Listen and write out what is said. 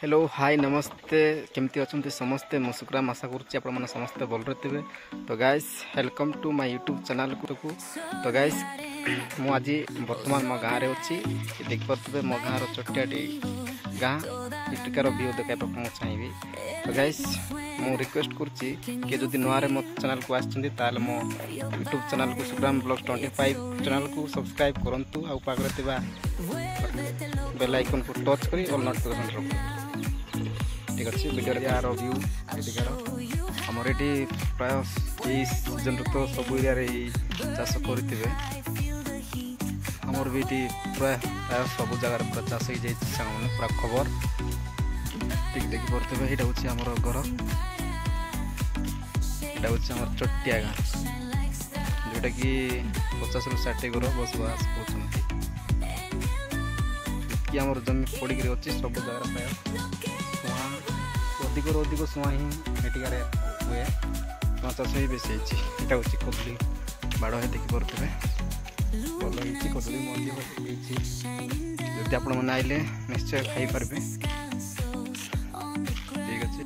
Hello hi नमस्ते केमती अच्छा समस्ते मु सुग्राम आशा करुँचे समस्ते भलरे थे। तो guys welcome to my YouTube channel को। तो गाइस मु आज बर्तमान मो गाँव में अच्छी देख पारे मो गाँव छोटियाटी गाँ इटिकार व्यू देखा मुझे चाहिए। तो गाइस मु रिक्वेस्ट करुँची कि जदि नुआरे मो चैनल को आसते मो यूट्यूब चैनल को सुग्राम ब्लॉग्स 25 चैनल को सब्सक्राइब करूँ आउ पाखे बेल आइकन को टच करी ऑल नोटिफिकेशन रखु। ठीक अच्छे वीडियो यार व्यू आमर ये प्राय यही सीजन तो सब एरिया चाष करेंगे आमर भी ये प्राय सब जगार पूरा चाष हो जाए पूरा खबर ठीक देखी पारे। यहाँ हूँ आमर घर यहाँ हूँ आम चटिया गाँ जोटा कि 50 ରୁ 60 घर बसवास कर आमर जमी पड़ी अच्छी सब जगार प्राय अधिक अधिक सुआ ही एटिकार हुए सुआ चाष ही बेसी यहाँ हूँ कदली बाड़ है देखी पारे भल हो कदली मंदी जदि आपण मैंने आइले निश्चय खाई पारे। ठीक अच्छे।